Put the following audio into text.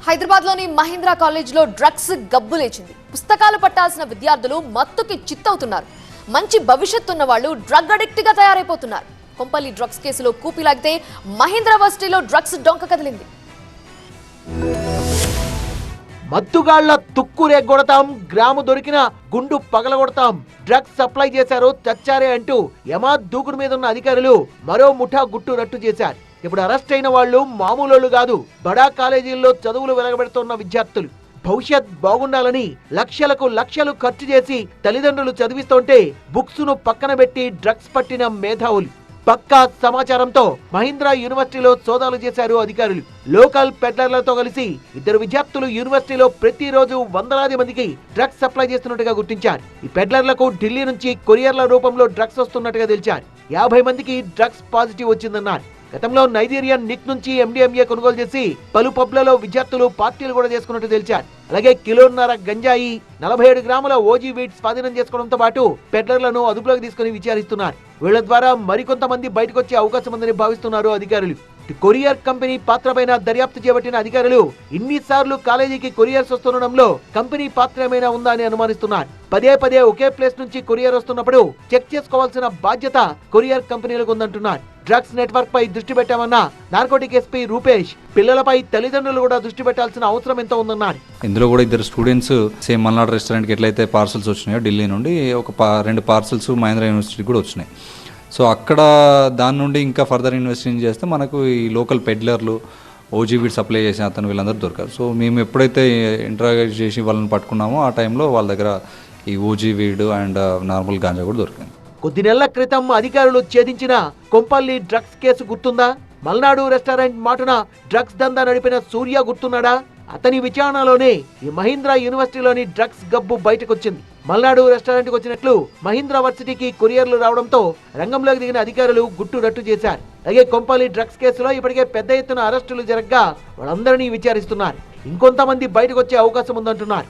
హైదరాబాద్లోని మహీంద్రా కాలేజ్లో డ్రగ్స్ గబ్బు లేచింది. పుస్తకాలు పట్టాల్సిన విద్యార్థులు మత్తుకి చిత్తవుతున్నారు. మంచి భవిష్యత్తు ఉన్న వాళ్ళు డ్రగ్ అడిక్ట్గా తయారైపోతున్నారు. కొంపల్లి డ్రగ్స్ కేసులో కూపిలాగితే మహీంద్రా వర్సిటీలో డ్రగ్స్ డొంక కదిలింది. మత్తుగాళ్ల తుక్కు రేగొడతాం, గ్రాము దొరికిన గుండు పగలగొడతాం, డ్రగ్స్ సప్లై చేశారు చచ్చారే అంటూ యమాద్ దూకుడు మీద ఉన్న అధికారులు మరో ముఠా గుట్టు రట్టు చేశారు. ఇప్పుడు అరెస్ట్ అయిన వాళ్ళు మామూలు కాదు, బడా కాలేజీల్లో చదువులు వెలగబెడుతున్న విద్యార్థులు. భవిష్యత్ బాగుండాలని లక్షలకు లక్షలు ఖర్చు చేసి తల్లిదండ్రులు చదివిస్తుంటే బుక్స్ ను పక్కన పెట్టి డ్రగ్స్ పట్టిన మేధావులు. పక్కా సమాచారంతో మహీంద్రా యూనివర్సిటీలో సోదాలు చేశారు అధికారులు. లోకల్ పెడ్లర్లతో కలిసి 2 విద్యార్థులు యూనివర్సిటీలో ప్రతిరోజు వందలాది మందికి డ్రగ్స్ సప్లై చేస్తున్నట్టుగా గుర్తించారు. ఈ పెడ్లర్లకు ఢిల్లీ నుంచి కొరియర్ల రూపంలో డ్రగ్స్ వస్తున్నట్టుగా తెలిచారు. 50 మందికి డ్రగ్స్ పాజిటివ్ వచ్చిందన్నారు. గతంలో నైజీరియన్ నిక్ నుంచి MDMA కొనుగోలు చేసి పలు పబ్లలో విద్యార్థులు పార్టీలు కూడా చేసుకున్నట్టు తెలిచారు. అలాగే కిలోన్నర గంజాయి, 47 గ్రాముల ఓజీ వీట్ స్వాధీనం చేసుకోవడంతో పాటు పెడ్లర్లను అదుపులోకి తీసుకుని విచారిస్తున్నారు. వీళ్ల ద్వారా మరికొంతమంది బయటకు వచ్చే అవకాశం ఉందని భావిస్తున్నారు అధికారులు. కొరియర్ కంపెనీ పాత్రపైన దర్యాప్తు చేపట్టిన అధికారులు ఇన్నిసార్లు కాలేజీకి కొరియర్స్ వస్తుండడంలో కంపెనీ పాత్ర ఏమైనా ఉందా అని అనుమానిస్తున్నారు. పదే ఒకే ప్లేస్ నుంచి కొరియర్ వస్తున్నప్పుడు చెక్ చేసుకోవాల్సిన బాధ్యత కొరియర్ కంపెనీలకు ఉందంటున్నారు. డ్రగ్స్ నెట్వర్క్ పై దృష్టి పెట్టామన్న నార్కోటిక్ SP రూపేష్ పిల్లలపై తల్లిదండ్రులు కూడా దృష్టి పెట్టాల్సిన అవసరం ఎంతో ఉందన్నారు. ఇందులో కూడా 2 స్టూడెంట్స్ సేమ్ మల్నాడు రెస్టారెంట్కి ఎట్లయితే పార్సల్స్ వచ్చినాయో ఢిల్లీ నుండి 2 పార్సల్స్ మహీంద్రా యూనివర్సిటీకి కూడా వచ్చినాయి. సో అక్కడ దాని నుండి ఇంకా ఫర్దర్ ఇన్వెస్టిగేషన్ చేస్తే మనకు ఈ లోకల్ పెడ్లర్లు, ఓజీ వీడ్ సప్లై చేసిన అతను వీళ్ళందరూ దొరకారు. సో మేము ఎప్పుడైతే ఇంటరాగేట్ చేసి వాళ్ళని పట్టుకున్నామో ఆ టైంలో వాళ్ళ దగ్గర ఈ ఓజీ వీడ్ అండ్ నార్మల్ గాంజా కూడా దొరికింది. కొద్ది నెలల క్రితం అధికారులు ఛేదించిన కొంపల్లి డ్రగ్స్ కేసు గుర్తుందా? మల్నాడు రెస్టారెంట్ మాటున డ్రగ్స్ దందా నడిపిన సూర్య గుర్తున్నాడా? అతని విచారణలోనే ఈ మహీంద్రా యూనివర్సిటీలోని డ్రగ్స్ గబ్బు బయటకొచ్చింది. మల్నాడు రెస్టారెంట్ కు వచ్చినట్లు మహీంద్రా వర్సిటీకి కొరియర్లు రావడంతో రంగంలోకి దిగిన అధికారులు గుట్టు రట్టు చేశారు. అలాగే కొంపల్లి డ్రగ్స్ కేసులో ఇప్పటికే పెద్ద ఎత్తున అరెస్టులు జరగ్గా వాళ్ళందరినీ విచారిస్తున్నారు. ఇంకొంతమంది బయటకు వచ్చే అవకాశం ఉందంటున్నారు.